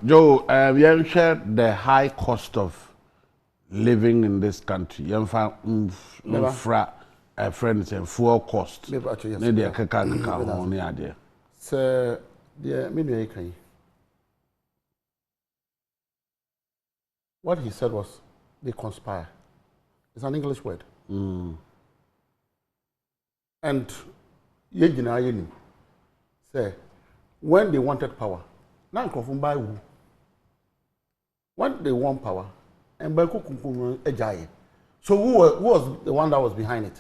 Joe, you share the high cost of living in this country. You find friends and fuel cost. Maybe a kaka only idea. Sir, dear, maybe what he said was they conspire. It's an English word. And say when they wanted power, now confirm by who. When they want power, and by Ejaye. So who was the one that was behind it?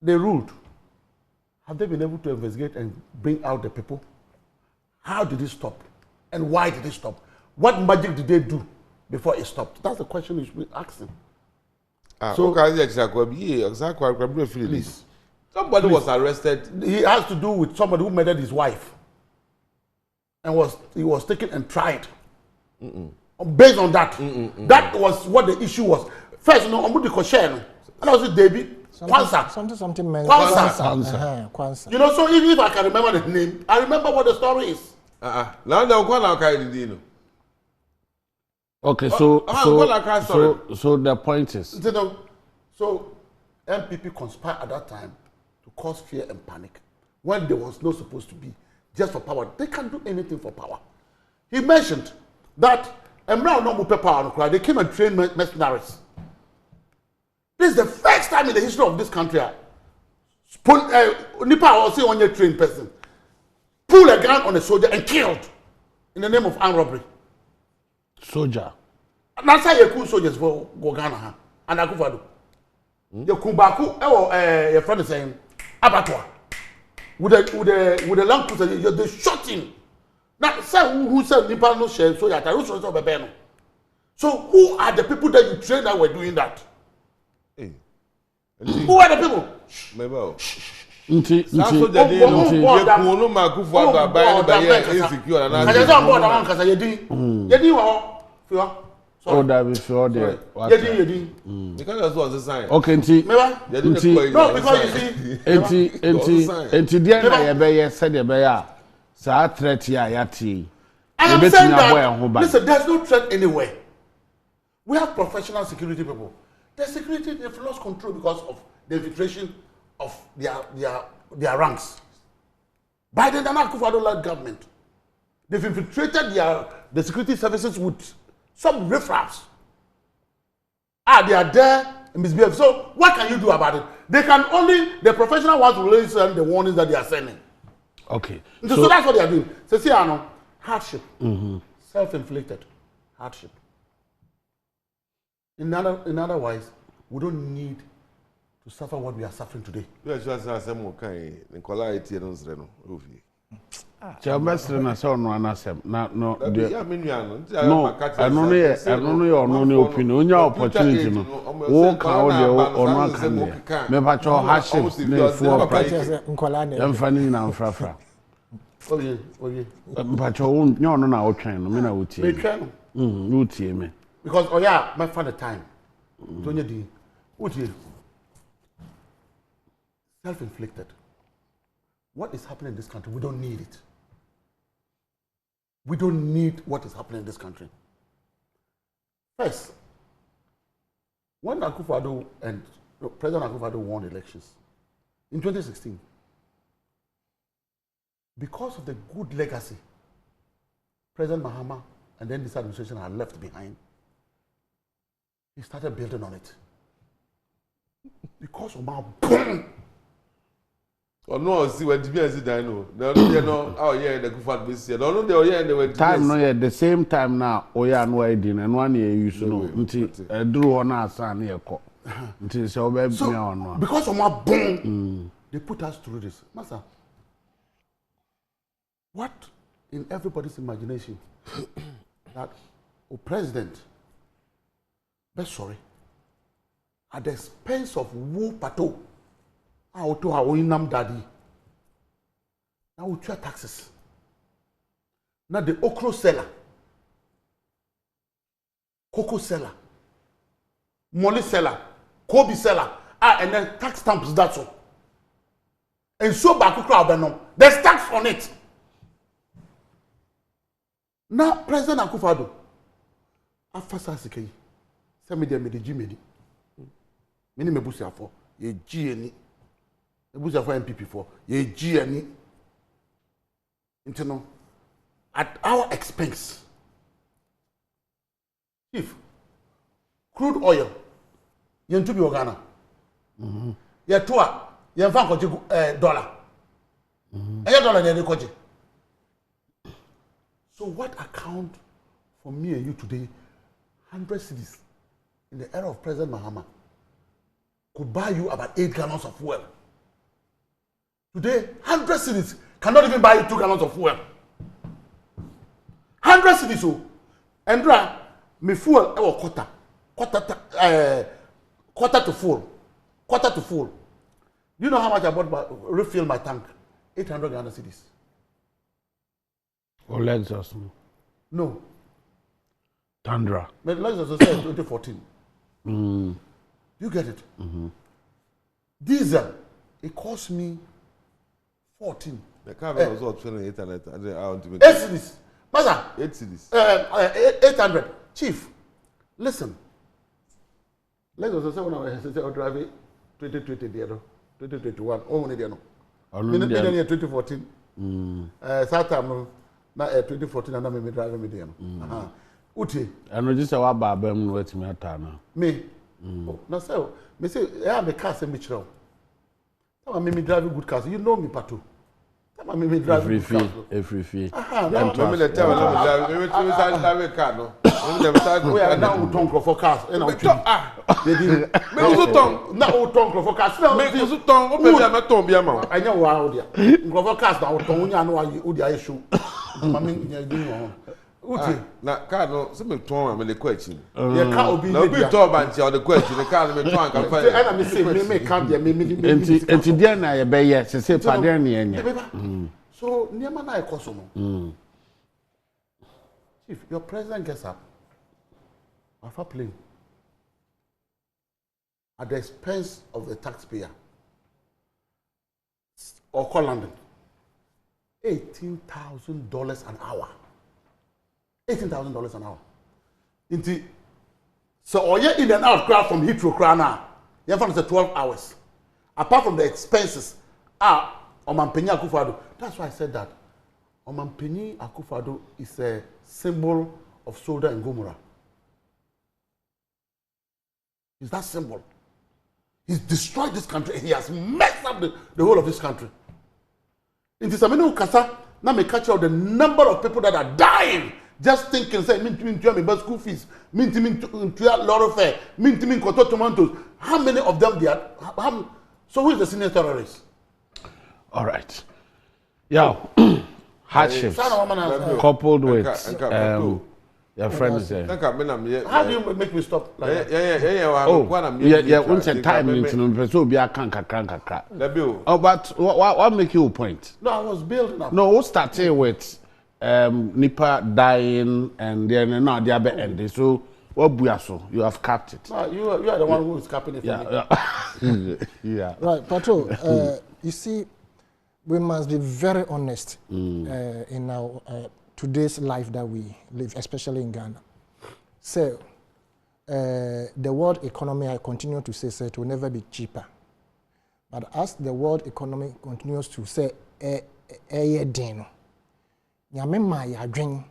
They ruled. Have they been able to investigate and bring out the people? How did it stop? And why did it stop? What magic did they do before it stopped? That's the question you should be asking. So, please. Somebody was arrested. He has to do with somebody who murdered his wife. And he was taken and tried. Based on that. That was what the issue was. First, I'm going to question. And I was David. Kwanzaa. Something. Kwanzaa. You know, so if I can remember the name, I remember what the story is. Okay, so the point is. So MPP conspired at that time to cause fear and panic when there was no supposed to be just for power. They can't do anything for power. He mentioned that they came and trained mercenaries. This is the first time in the history of this country. Nipa or say one year trained person pull a gun on a soldier and killed in the name of armed robbery. Soldier. That's how you cool soldiers for Ghana and Akufado. You kumbaku, your friend is saying abattoir with the lamp they shot him. Now, say who said Nipa no share so that I so who are the people that you train that were doing that? Who are the people? Oh, that is sure there. Because that was a sign. Okay, no, because you see, said the threat here, yati. I am saying that. Listen, there's no threat anywhere. We have professional security people. The security they've lost control because of the infiltration of their ranks. By the Nana Akufo-Addo government, they've infiltrated the security services with some riffraffs. They are there and misbehave. So what can you do about it? They can only, the professional ones will only send the warnings that they are sending. Okay. So that's what they are doing. So see, hardship, self-inflicted hardship. In other words, we don't need to suffer what we are suffering today. Chamberlain na so no anasem na no de no anu no no opinion onya opportunity no wo ka wo de ono aka me pa cho hardship na full price nkola na emfani na mfrafra oye pa cho wo nyo no na wo twen no me na wo tie me twen wo tie me because my find the time to nya di wo tie self-inflicted. What is happening in this country? We don't need it. We don't need what is happening in this country. First, when Akufo-Addo and President Akufo-Addo won elections in 2016, because of the good legacy President Mahama and then this administration had left behind, he started building on it. Because of my boom. No, see what DBS did. I know. No, oh yeah, the Gov't be said. No, they were time no yeah, the same time now. Oh yeah, no I didn't. And 1 year you know. Until drew on us and here call. Until so baby no. Because of my boom, they put us through this, Master. What in everybody's imagination that president, best sorry, at the expense of Wu Pato. To our own daddy. Now we try taxes. Now the okra seller, cocoa seller, molly seller, Kobe seller, and then tax stamps, that's all. And so back to crowd, there's tax on it. Now, President Akufo-Addo, after Sasiki, send me the Medijimedi. Many Mebusia for ye GNE. Mebusia for MPP for ye GNE. Internal at our expense. If crude oil, yen to be Ghana. Ye toa, yen fan $1. $1 they koji. So what account for me and you today, 100 cities in the era of President Mahama could buy you about 8 gallons of fuel. Today, 100 cities cannot even buy you 2 gallons of fuel. 100 cities, so Andra, me fuel quarter to full. You know how much I bought refill my tank? 800 Ghana cedis. Or Lexus? No. Tundra. But Lexus was in 2014. You get it? Diesel, it cost me 14. The car was all 2800. 8 cedis. Master. 8 cities. 800. Chief, listen. Lexus was when I was driving 2020 there, 2021. Only there no. Minute 2014. That time na 2014 and I'm driving me there. Uti. I know just about Babem wait me at now. Me. No so me say I have a car say me chiro. Tell me driving good cars. You know me Pato. Tell me driving good cars. Every fee. No me let tell me drive car no. We are now utonko for cars. E na utwi. Me uton. Na utonko for cars. Me uton. O be bia me ton bia ma. Anya wa o dia. Nko for cars na uton unya no o dia issue. Mama nya di no. Uti. Na car no se me ton me le kwa echi. Ye car obi na obi to ba ntia o de kwa echi ne car me ton kan fa. E na me say me can dia me enti dia na ye be ye se pa dia na enya. So niema na ekoso no. If your president gets up, Alpha plane at the expense of the taxpayer or call London, $18,000 an hour. $18,000 an hour. Inti, so or you in and out crowd from Heathrow crowd now. You have to 12 hours. Apart from the expenses, Mpensenmpensenmu Akufo-Addo. That's why I said that. Mpensenmpensenmu Akufo-Addo is a symbol of Sodom and Gomorrah. Is that symbol? He's destroyed this country. He has messed up the whole of this country. In this Aminu Kasa, now me catch out the number of people that are dying just thinking, say, min school fees, min lorry fare, min tomatoes. How many of them they are? So who is the senior terrorist? All right. Yeah. Hardships coupled with your friend is there. How do you make me stop like that? Yeah. Once a time into so be a canka. Oh, but what make you a point? No, I was building up. No, we started with Nipa dying and then now they are ending. So what buyaso? You have capped it. No, you are the one who is capping it. Yeah. Right, Pato. You see, we must be very honest in our today's life that we live, especially in Ghana. So, the world economy, I continue to say, it will never be cheaper. But as the world economy continues to say, deno, nyame ma ya dwen,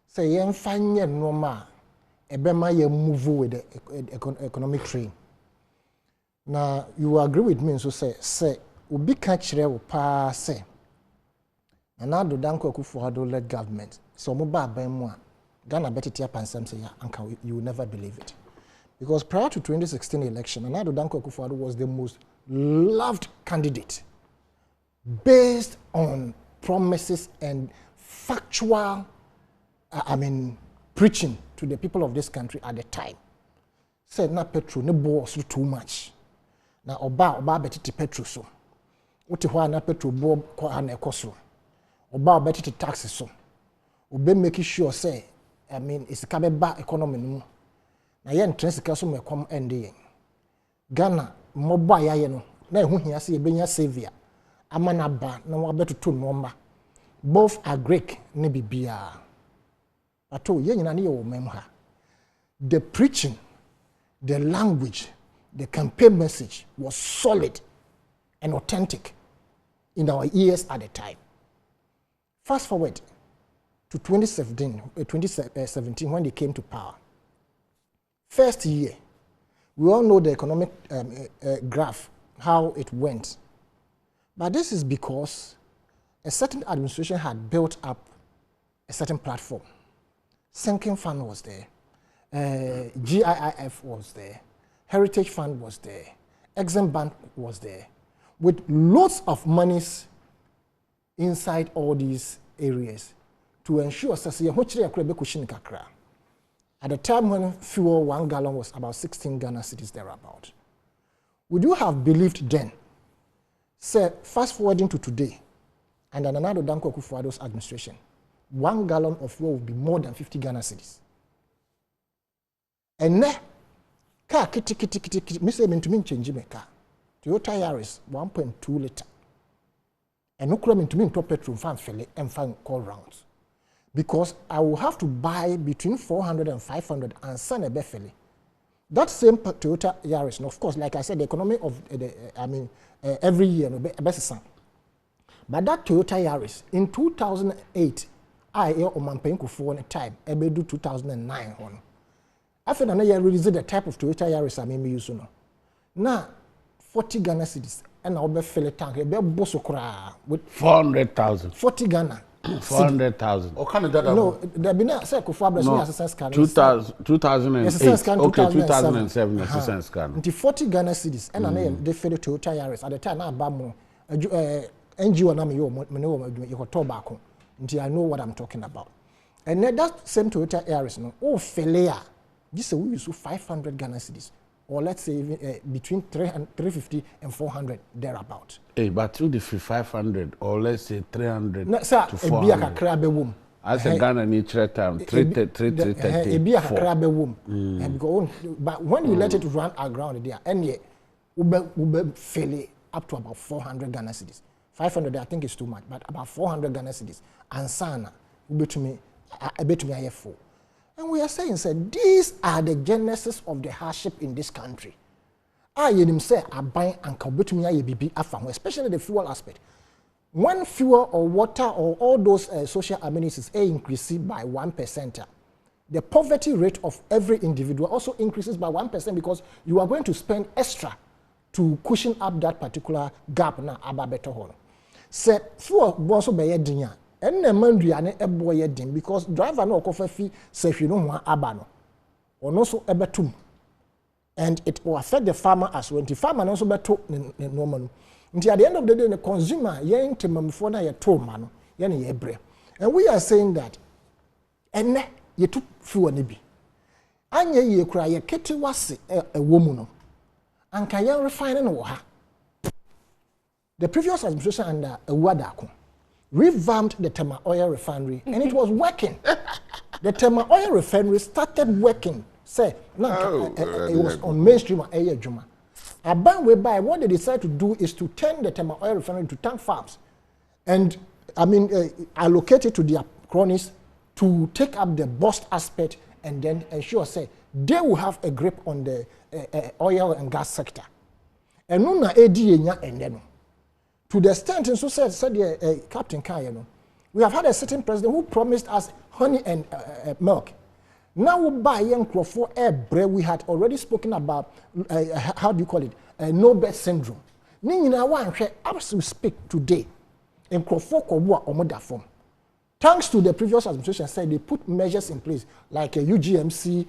say yen fanye normal, ebema ye move with the economic train. Now, you agree with me, so say, ubi kachire wo pa se na do danko Akufo-Addo led government so mo ba ban mu a Ghana betete apansam say ya anka you will never believe it, because prior to 2016 election do danko Akufo-Addo was the most loved candidate based on promises and factual preaching to the people of this country at the time. Said na petrol ne boss too much na oba betete petrol so uti hwa na petrol bo kwa na ekoso oba betete taxes so obe make sure say it's ka be ba economy no na ye ntrance ka so mekom ende yen Ghana mobo ayaye no na ehu hia se ebenya savior amana ba na wa betoto no mba both are Greek ne bibia But oh, the preaching, the language, the campaign message was solid and authentic in our ears at the time. Fast forward to 2017 when they came to power. First year, we all know the economic graph, how it went. But this is because a certain administration had built up a certain platform. Sinking Fund was there. GIIF was there. Heritage Fund was there. Exim Bank was there. With lots of monies inside all these areas to ensure that at the time when fuel 1 gallon was about 16 Ghana cedis thereabout. Would you have believed then, say, fast forwarding to today, and another Danko Akufo-Addo's administration, 1 gallon of fuel would be more than 50 Ghana cedis. And now, car kitty, me say me change me car. Toyota Yaris 1.2 liter. And no crime to me top petrol fan fill and fan call rounds. Because I will have to buy between 400 and 500 and send a befele. That same Toyota Yaris, and of course, like I said, the economy of every year, no best. But that Toyota Yaris in 2008, I hear Mpensenmpensenmu at time, I do 2009 on. After that, I released the type of Toyota Yaris I may use now 40 Ghana cedis, and I'll be fill a tank, a bit boss with 400,000. 40 Ghana. 400,000. Or Canada? No, there be no say Akufo-Addo no, assistance scan. 2008. Okay, 2007 assistance scan. Until 40 Ghana cedis, and they fill the Toyota Yaris at the time. I buy more. NGO na me yo tobacco. Until I know what I'm talking about. And that same Toyota Yaris, no, oh failure. This we use 500 Ghana cedis, or let's say between 350 and 400 thereabout. Hey, but through the 500 or let's say 300 no, sir, to 400. As a Ghana nature time, 330. But when you let it run aground there, and yet ube fail up to about 400 Ghana cedis. 500 I think is too much, but about 400 Ghana cedis. And sana ube to me I full. And we are saying, sir, these are the genesis of the hardship in this country. I say I buy and especially the fuel aspect. When fuel or water or all those social amenities increase by 1%, the poverty rate of every individual also increases by 1% because you are going to spend extra to cushion up that particular gap na better hole. So fuel also be dinya. And the man because driver no coffee fee say you know abano or no so ebetum. And it will affect the farmer as well. The farmer also better normal. Until at the end of the day, the consumer yen to before na ye told man yen ye bre. And we are saying that and ye took fuel nibi. Anye ye cry ye keti was a woman and can ye refine no ha. The previous administration under a wadako revamped the Tema Oil Refinery and it was working. The Tema Oil Refinery started working. Say, it was on mainstream and Air Juma. About whereby what they decided to do is to turn the Tema Oil Refinery to tank farms and allocate it to their cronies to take up the bust aspect and then ensure say they will have a grip on the oil and gas sector. And no na enya and then. To the extent, and so said Captain Kayano, we have had a certain president who promised us honey and milk. Now we buy young for air bread. We had already spoken about how do you call it? No birth syndrome. As we speak today, in form. Thanks to the previous administration, said they put measures in place like UGMC,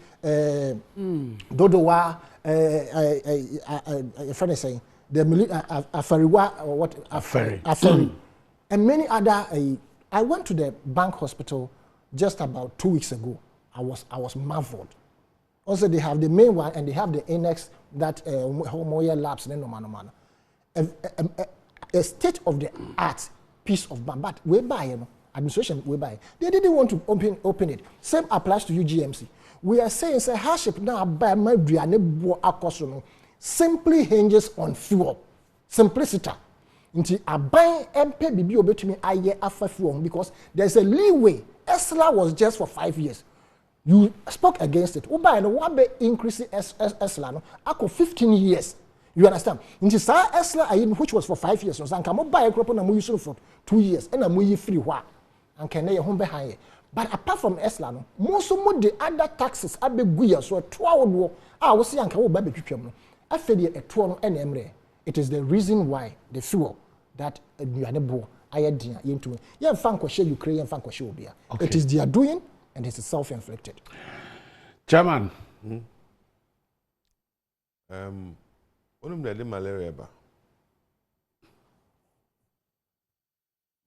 Dodowa, friend is saying. The Afariwa or what Afari and many other. I went to the bank hospital just about 2 weeks ago. I was marveled. Also, they have the main one and they have the annex that Homoya Labs. A state of the art piece of bank, but whereby administration whereby they didn't want to open it. Same applies to UGMC. We are saying say hardship now by my simply hinges on fuel. Simplicity. Until I buy MP BB obey to me I year after fuel because there's a leeway. Esla was just for 5 years. You spoke against it. Uba and one be increase Esla no. Ako 15 years. You understand? Nti sa Esla ayin which was for 5 years. So anka mo buy a crop na mo use for 2 years. And na mo yi free hwa. Anka na ye ho be high. But apart from Esla no, most of the other taxes abegu ya so to awodo. Ah wo se anka wo ba betwetwam no. Afedi e to no na emre. It is the reason why the fuel that aduane bo ayedin yentu. Ye mfa nkwohye Ukraine, ye mfa nkwohye obia. It is their doing. And it's self-inflicted. Chairman. Onum de malaria ba.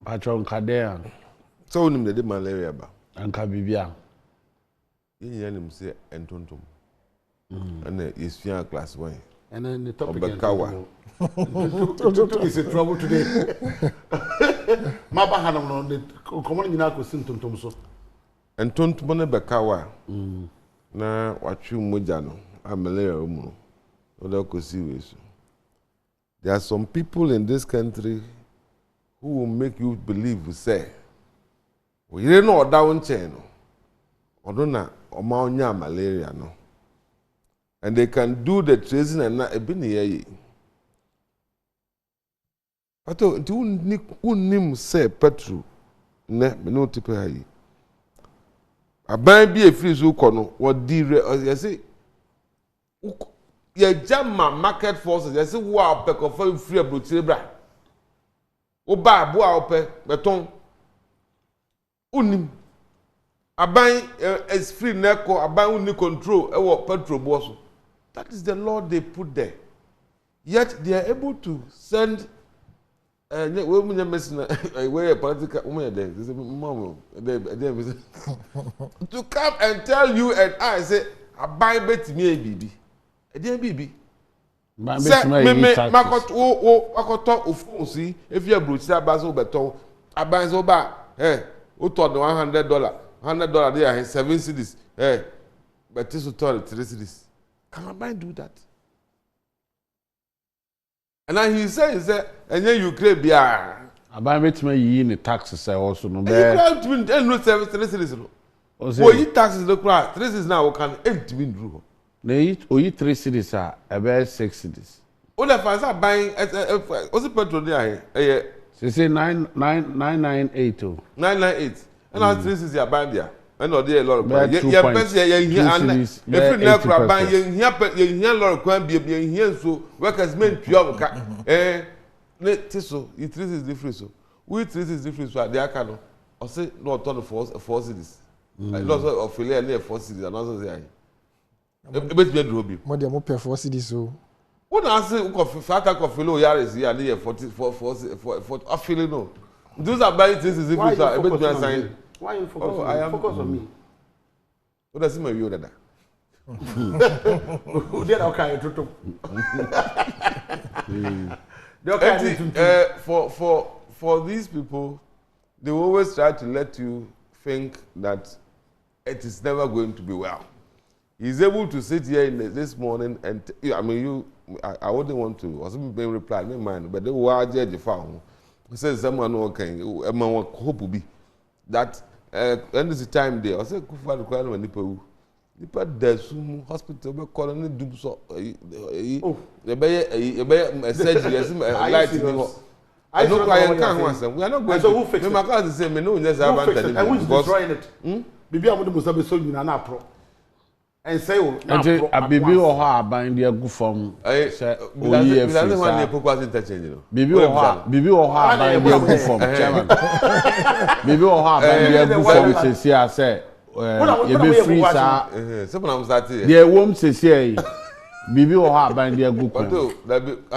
Patron kadea. So onum de malaria ba. Anka bibia. Yin yanim say entontom. And is fear class 1. And then the topic is a trouble today. Maba hanam no the common nyina ko sintontom so. Entontom ne bekawa. Na watchu moja no. Malaria mu. Oda ko siwe so. There are some people in this country who will make you believe say we don't know down chain no. Odona oma onya malaria no. And they can do the tracing and not a binny. But do nim say petrol ne no tipe a ban be a free so kono what you say ye jamma market forces you say wow pe ko free abrochire bra wo ba bo a ope beton unim aban is free neko aban uni control e wo petrol bo so. That is the law they put there. Yet they are able to send to come and tell you and I say, I buy bet me baby. Baby. Say, me makoto ufunsi if you broach that baso beton, I buy so bad. Hey, who thought $100? $100 there, 7 cities. Hey, but this will turn 3 cities. Can a man do that? And then he says, and then you create beer. A man makes me in the taxes also. No, you can't win 3 cities. Oh, you taxes look right. 3 cities now can 8 win through. They eat 3 cities are about 6 cities. All the fans are buying what's the petrol there? They say 998. 998. And now 3 cities are buying there. I know there a lot of money. If you hear a lot of crime, you so workers men pure. So it is different. So we 3 is different. So they are kind of or say no turn for 4 cities. Like lots of affiliate near 4 cities and also say I bet me do be. More than 4 cities so. What I say fata affiliate yaris here near 44 affiliate no. Those are buying 3 is different. So I bet me sign. Why you focus on me? What does it mean you that? For these people, they always try to let you think that it is never going to be well. He's able to sit here this morning and I mean I wouldn't want to. I wasn't being replied, no mind, but they were judge found. He says someone okay, hope will be that when is the time there? I said, "Kufa the crowd when nipa desum hospital be call any do so. The be surgery, light in I don't can't answer. We are not going to fix it. My cousin say me no yes advantage. I want to destroy it. Bibi amu de musa be so nyina na pro. And say o na pro. Bibi o ha aban de agu fam. Say oyi e fi sa. Bibi o ha aban de agu fam. Chairman. Bibi o ha aban de agu fam sesi a say ye be free sa. Say when I'm starting. There wom sesi e. Bibi o ha aban de agu fam.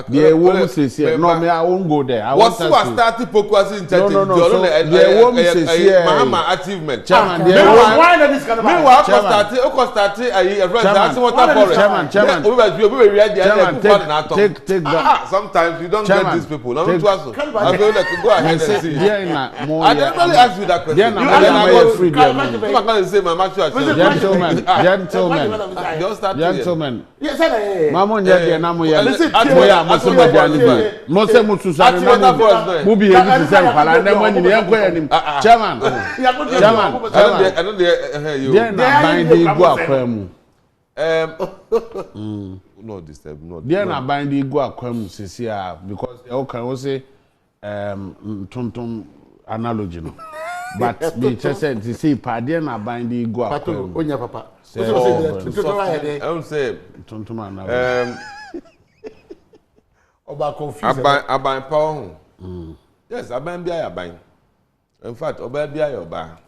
There wom sesi. No me I won't go there. I want to start Pokwasi in church. No. There wom sesi. Mahama achievement. Chairman. Why that this kind of me wa start a friend that's what Chairman. Take that. Sometimes you don't get these people. No to ask. I feel like go ahead and see. I don't ask you that question. You are going to say my mature gentlemen. Don't start. Gentlemen. Yes, Mama nyɛ na mo yɛ. Moya mo se maduane bi. Mo se mo susare na mo bi ebi ti se nkwala na mo nyine enko yɛ nim. Chairman. I know the you. Then na ban dey go akwa mu. No disturb no. Then na ban dey go akwa mu sisi a because you can say tonton analogy no. But me just said to see pardon na ban dey go akwa mu. Onya papa. I don't say tonton analogy. Oba confused. Aban power. Yes, aban bia ya ban. In fact, oba bia ya oba.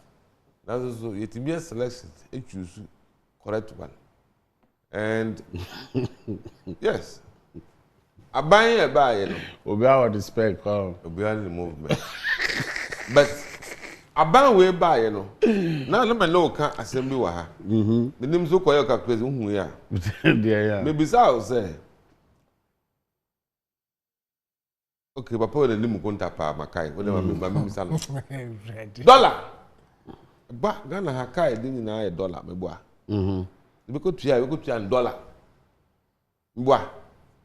That's so it be a selection. You choose correct one. And yes. Aban ya ba you know. Obi our respect come. Obi the movement. But aban we ba you know. Now no man no can assembly wa ha. The name so koyo ka crazy hu ya. Yeah. Maybe so say. Okay, papa we name konta pa makai. We never me misalo. Dollar. Ba Ghana ha kai din na ya dollar me boa. We go to dollar. Boa.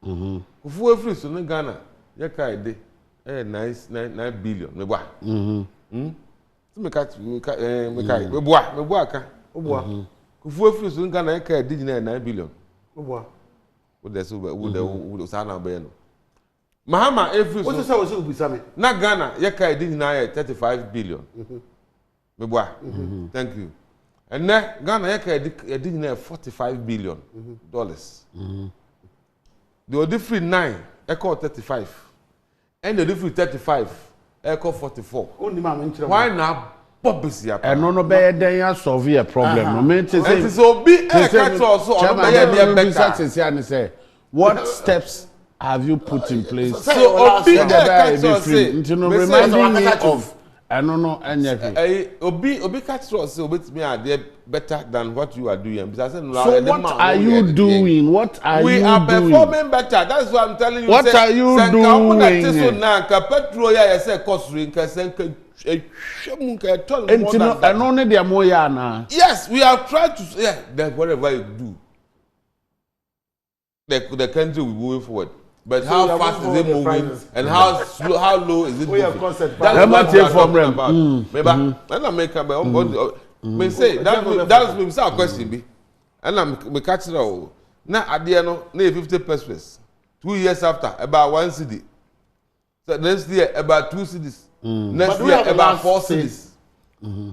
Kufu every so in Ghana, ya kai de 9 billion me boa. So me kai me boa ka. Boa. Kufu every so in Ghana ya kai de 9 billion. Boa. Wo de so wo sa na be no. Mahama every so. What say we be same? Na Ghana ya kai de 35 billion. Me boa. Thank you. And now Ghana ya kai de 45 billion dollars. They were different 9, equal 35. And the different 35, equal 44. Why now? Bobby ya. And no be den ya solve a problem. No mean to say. It is obi catch also say what steps have you put in place? So obi catch us say. Reminding me of I don't know anything. Obi catch us say obetimi ade better than what you are doing. Because so what are you doing? What are you doing? We are performing better. That's what I'm telling you. What are you doing? Yes, we are trying to that whatever you do, the country will move forward. But so how fast is it moving and how low is it moving? That's what I'm talking about. Maybe I make up me say that's me say question be. And I'm catch it all. Now at the end no 50 pesos. 2 years after about 1 cedi. So next year about 2 cedis. Next year about 4 cedis.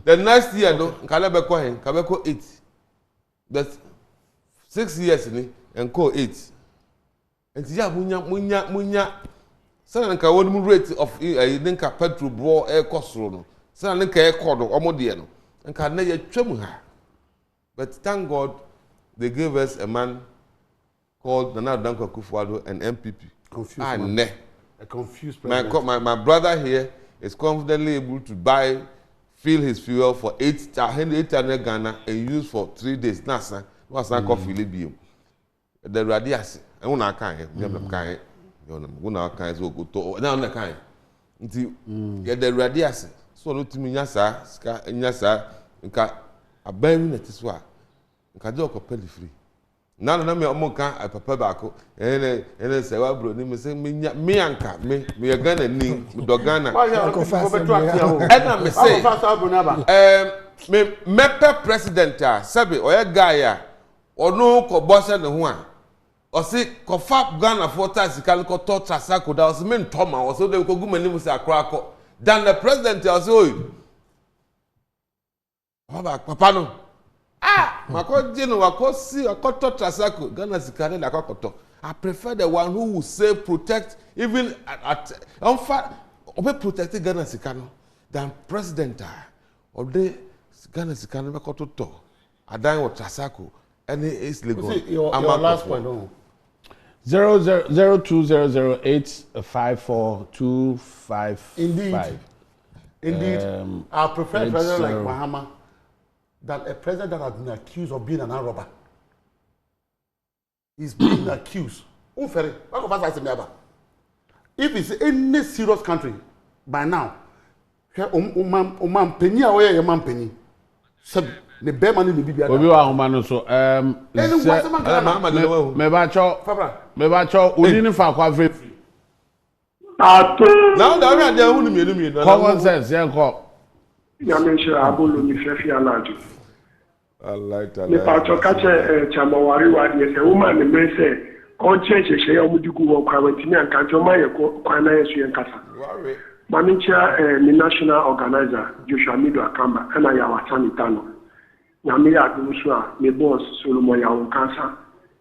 The next year no can 8. That's 6 years and call 8. And yeah, munya. Sana nka won rate of nka petrol bro air cost no. Sana nka air code omodie no. Nka na ye twam ha. But thank God they gave us a man called Nana Danko Akufo-Addo, an MPP. Confused. A confused president. My brother here is confidently able to fill his fuel for 800 Ghana and use for 3 days. Nasa, what's that coffee libium? The radias. I want to kind. You know, kind so go to now na kind. Until get the radias. So no timi nyasa, ska nyasa, nka aban na tiswa. Nka do ko peli free. Na me omonka papa baako. Ene se wa bro ni me se me anka me Ghana ni do Ghana. Ena me say me mepe president a sabe oya guy a ono ko bose ne ho a o se ko fa Ghana for tax kan ko to trasako da o se me ntoma o se de ko gumani mu se akra ko dan the president o se oy papa no mako jino wako si akoto trasako Ghana sikare la akoto. I prefer the one who will say protect even at obe protect Ghana sikano than president of the Ghana sikano akoto to adan with trasako and it's legal. Your last point on 002085425. Indeed, I prefer a president like Mahama than a president that has been accused of being an armed robber. He's being accused. If it's any serious country by now, the bear money be bia obi wa homa no so me ba cho odi ni fa kwa free Ato. Now that we are there who me common sense yanko Ya mention abolo ni fefi alaji. Allah Me pa cho kache chamawari wa de se woman me me say on change she ya omudigu wo kwa wantimi anka nto ma ye kwa na yesu yen kasa. Mamincha ni national organizer Joshua Mido Akamba na ya watani tano. Na me ya dumusu a me boss Solomon ya onkansa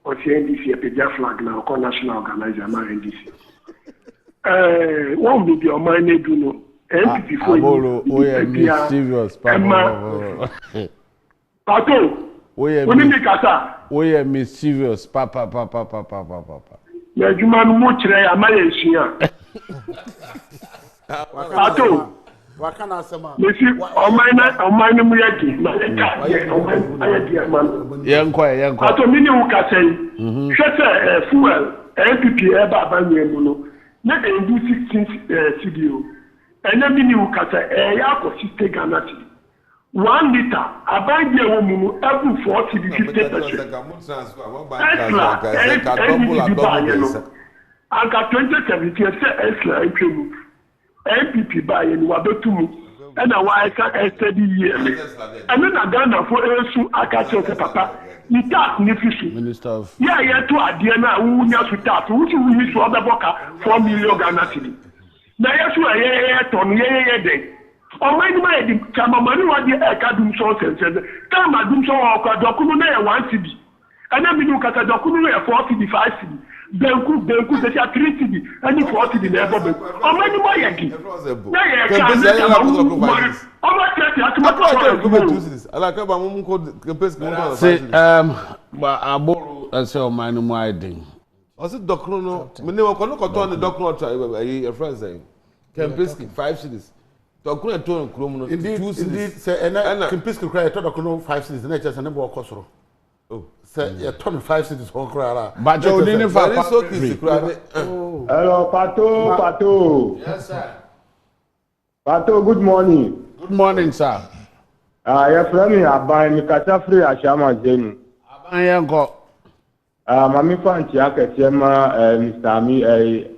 o ti NDC e peja flag na o national organizer na NDC. One be your mind do no. NPP for you. OMS serious papa. Pato. OMS mischievous papa. Ya juma no mo kire ya ma ye sua. Pato. Wakana asema. Mesi o mind mu yaki na e ka ye o mind ayadi man. Yenkwa. Pato mini wo ka sei. Hwete fuel NPP e ba banwe no. Na dey do 16 studio. Ena mini wo ka sei ya ko 60 Ghana cedi. 1 liter abandie wo mu every 40 to 50%. Anka 2017 say Esla entwemu. MPP ba ye ni wabetumu. Ena wa eka steady year. Ena na Ghana for esu akache papa. Ni tax ni fisu. Minister of Yeah, to adie na wunya su tax. Wuti wuyi su obeboka 4 million Ghana cedi. Na yesu ye ton ye dey. Ọmọdé máa di chamamani wa di ẹ̀ka dum sọ sẹ̀nsẹ̀ káàmà dum sọ ọkọ̀ dọ̀kúnú náà yẹ 1 cedi ẹ̀nà mi ní kàtà dọ̀kúnú náà yẹ 4 cedi 5 cedi bẹ̀nkú sẹ̀sẹ̀ 3 cedi ẹni 4 cedi náà ẹ̀bọ̀ bẹ̀nkú ọmọdé máa yẹ di náà yẹ ẹ̀ka ní chamamani ọmọ tẹ̀tẹ̀ àtúmọ̀tò ọ̀rọ̀ say aboro ẹsẹ ọmọ ẹni mu ayé ọsẹ dọkúnú no mi ní wọn kọ ní kọtọ ní dọkúnú ọtọ ẹyí ẹ fẹ sẹyìn kẹmpẹsì 5 cedis. Indeed, say and Kimpiski cry to the 5 cities, and just a number of costs. Oh, say a ton of 5 cities all cry. But you didn't find so easy. Hello, Pato. Yes, sir. Pato, good morning. Good morning, sir. Your friend, I buy me Katafri Ashama Jenu. Abayanko. Mami Fanti Akasema, Mr. Ami,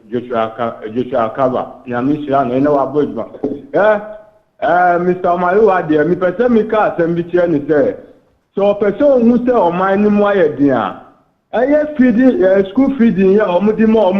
Joshua Kaba. Yamisha, and no abridgment. Mr. Maluwa there, me person me car assembly ni say. So person who say o man ni mo ayedin. Aye feeding school feeding ya omudi mo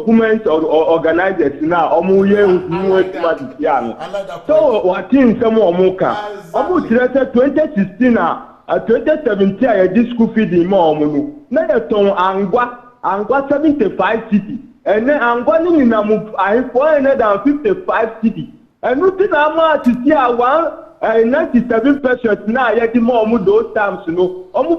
women organizers na omu ye mu etima ya no. So what thing say mo omu ka. Omu tire say 2016 na 2017 aye di school feeding mo omu no. Na ye ton angwa 75 city. And then I'm going in I'm 455 cities. And nothing I'm out to see a 97% now, yet more those times, you know. I'm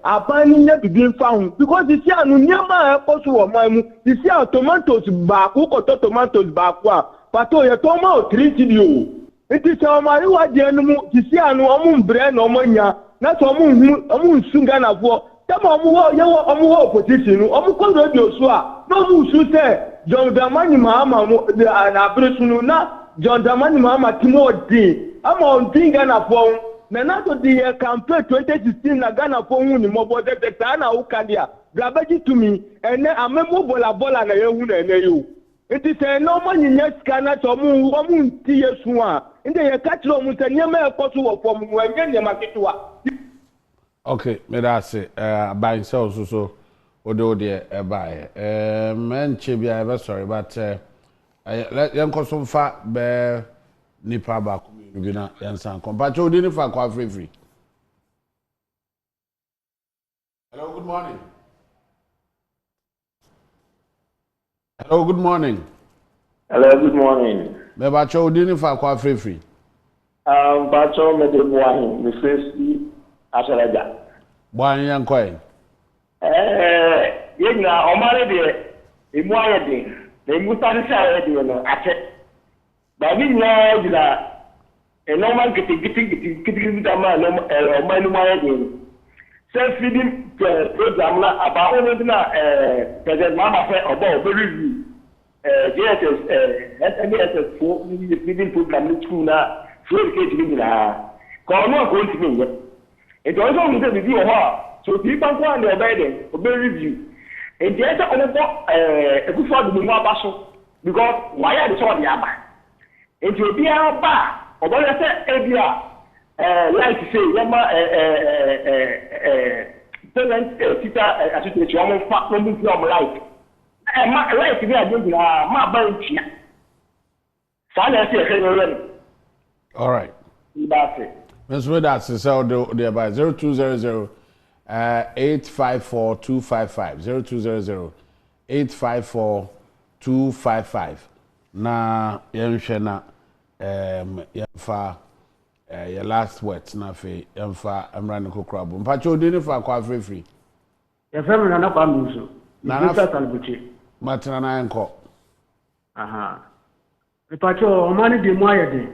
apparently to be found because this year, no near my apostle of my this year, tomatoes back, who got tomatoes back, but oh, you told me 3 cities. It is our my what the animal, this year, no brand no money, not soon gonna for. Omu opposition omu ko radio so a no mu su say John Dramani Mahama na abresunu na John Dramani Mahama Timothy ama on tinga na fo na na to the campaign 2016 na Ghana fo hu ni mo bo detector na ukadia grabaji to me ene amemo bola na yehu na ene yo enti say no money nya sika na to mu nti yesu a inde ye ka kire omu say nyema ekoso wo fo mu enye nyema ketewa. Okay, me that say buying sales so ode buy men chebia be sorry but let yan ko so fa be nipa ba ko bi na yan san kon pa cho odi ni fa kwa free. Hello, good morning. Hello, good morning. Hello, good morning. Me ba cho odi ni fa kwa free. Ba cho me de boahin, me face Asalaja. Boy, young coin. Yena, Omare de Imoyedi, the Mutanisa, no, at it. But we know that a normal getting the man, or Manumayedi. Self feeding program about President Mama about very JSS, SMSS, feeding program in school now, 4 kids. Kono ko ntimi ye. Enti o so mu se bibi wo ho so people go and obey them, obey review. And the other on a good for the more basso because why are the sort of yaba? And to be our bar, or what I said, like to say, Yama, parent, teacher, association, almost fat, no movie of life. And my life to be a good, my bunch. All right. That's it. Ms. Vedas is out there by 0200 854-255 0200-854-255 na yɛnhwɛ na yɛmfa your last words na fe yɛmfa amra ne kokora bo mpacho de ne fa kwa afrefri yɛfɛ me nana kwa muso na salbuchi matena na enko aha mpacho o mani de mu ayede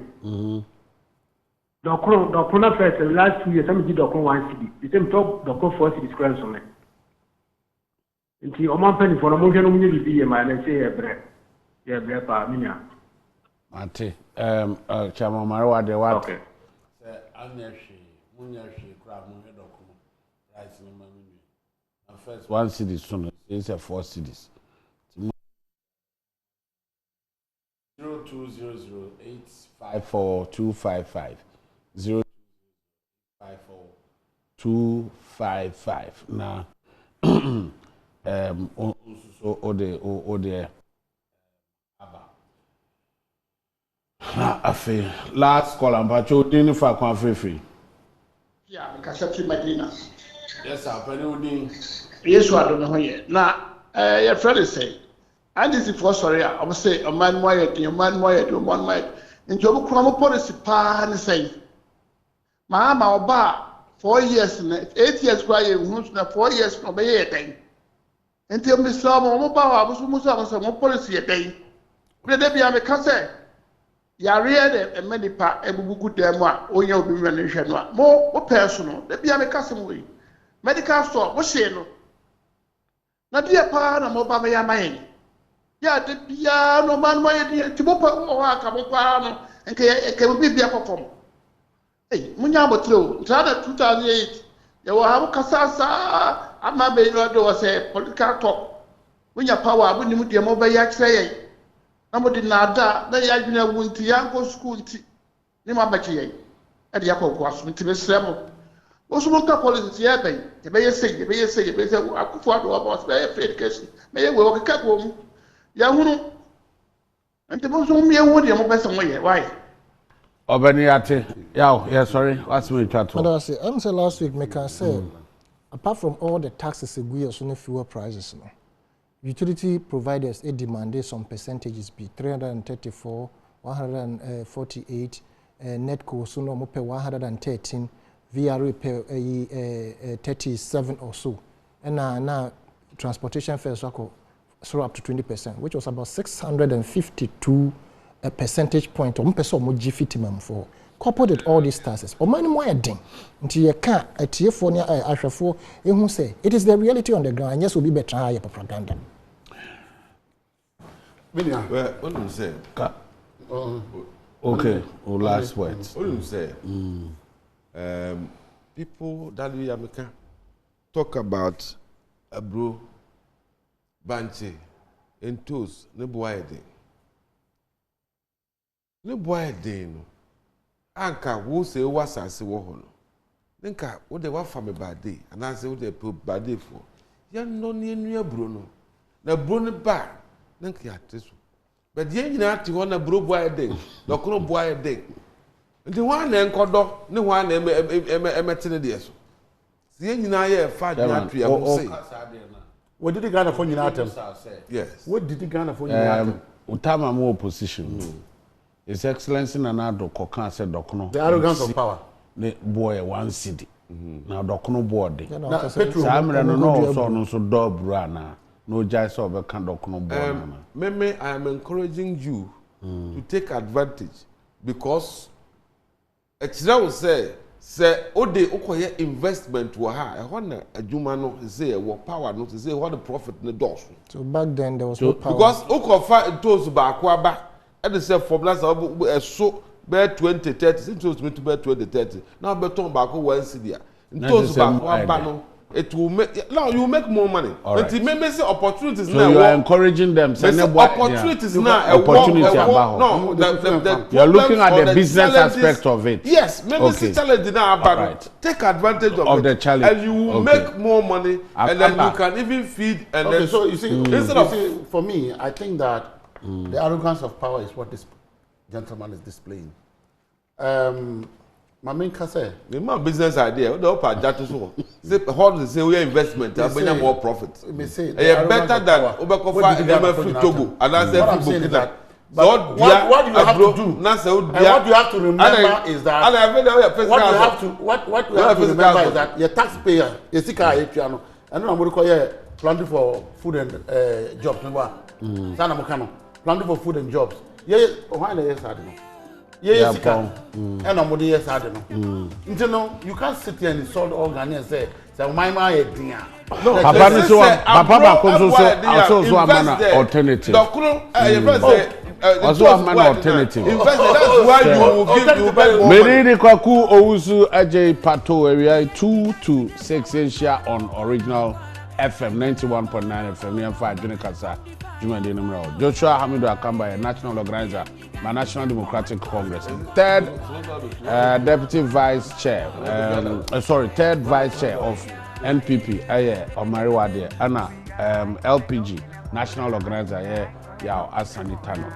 Doctor na first last 2 years, I'm doing Doctor 1 CD. The same top Doctor 4 CD squares on me. Inti o man penny for no mo no munye bi ma na say e bre pa minya. Ante chama marwa de what? Okay. Say anya hwe munya hwe kra mo he Doctor right no ma minu. And first 1 CD soon is a 4 CDs. 0200-854-255 0254-255 na so ode aba na afi last call am pacho din fa kwa free yeah kasati madina yes sir pani udin yesu ado ne ho ye na your friend say and this is for sorry I'm say a man moye into obu kuma policy pa ne say ma oba 4 years 8 years kwa ye hu na 4 years no be ye den enti o misla mo ba wa busu musa mo policy ye den we dey bia me ka say ya re de emenipa ebubugu dem a onya obi me ne hwe no a mo personal dey bia me ka say mo we medical store wo hye no na dia pa na mo ba me ya mayen ya de bia no man mo ye ti mo pa o aka mo pa no nke mo bibia popom hey munya abotro ntada 2008 ye wo ha kasasa ama be no do say political talk munya power abu ni mu de mo ba ya kire ye na mo de nada na ya dwena wunti ya go school nti ni ma ba kiye e de yakọ aso nti be sremo wo so mo ka policy ye ben ye be ye say akufo ado about be ye education me ye we wo ka go mu ya hunu ante bo so me wo de mo pese mo ye why obani ate yeah sorry what's me chat but I say I'm say last week me can say apart from all the taxes we also fuel prices no utility providers demanded some percentages be 334 148 netco so no mo pay 113 VRA pay 37 or so and now transportation fares so up to 20%, which was about 652 percentage point. Or person mo G50 mam for coupled with all these taxes. Or money more ding until you can't a tier for near Ashafo. You say it is the reality on the ground. And yes, will be better higher propaganda. Well, what do you say? Okay, last words. What do you say? People that we America talk about a bro. Banche and toes ne boy de no anka wo se wasase wo ho no nka wo de wa fa me bade anase wo de bade fo ya no ne enu aburo no na buro ne ba nka ya teso but ye nyina ate ho na buro boy de dokono boy de nti ho na enkodo ne ho na emetene de so ye nyina ye fa nyina atu ya wo se what did the Ghana for you atom? Yes. What did the Ghana for you atom? Utama mo opposition. His Excellency Nanado Kokan said Dokono. The arrogance of power. The boy 1 city. Now Dokono board. Now Samra no so dog brana. No jai so be kan Dokono board. Meme, I am encouraging you to take advantage because Extra will say ode okoye investment wo ha e ho na adwuma no say wo power no say what the profit no does. So back then there was no power because okofa tools baako aba e dey say formula so bear 20, 30, since it was meant to bear 20, 30. Now beton back one city. It will make now you make more money. But it may say opportunities now. So you are encouraging them. Opportunities now. Opportunity about no, you're looking at the business aspect of it. Yes, maybe see challenge now about take advantage of the challenge, and you will make more money, and then you can even feed. And then so you see, instead of for me, I think that the arrogance of power is what this gentleman is displaying. My main concern. The man business idea. The upper that so. Say how to say we investment. Bring more profit. May say better than Obekofa free Togo. And I say free that. But what you have to do, and what you have to remember is that what you have to remember is that your taxpayer, your sika piano, and I'm going to call planning for food and jobs. Planning for food and jobs. Yeah, why yes, I don't know. Yeah, and I'm going to yes, I don't know. You know, you can't sit here and insult all Ghanaians and say, my idea. No, Papa alternative. Also a man alternative. That's why you will give more money. Many Kwaku Owusu Ajay Pato area 2 to 6 Asia on original FM 91.9 FM and 5 Junikasa. Joshua Hamidu Akamba, national organizer, my National Democratic Congress, third vice chair of NPP, Omariwade, Anna LPG, national organizer, Yao Asanitano.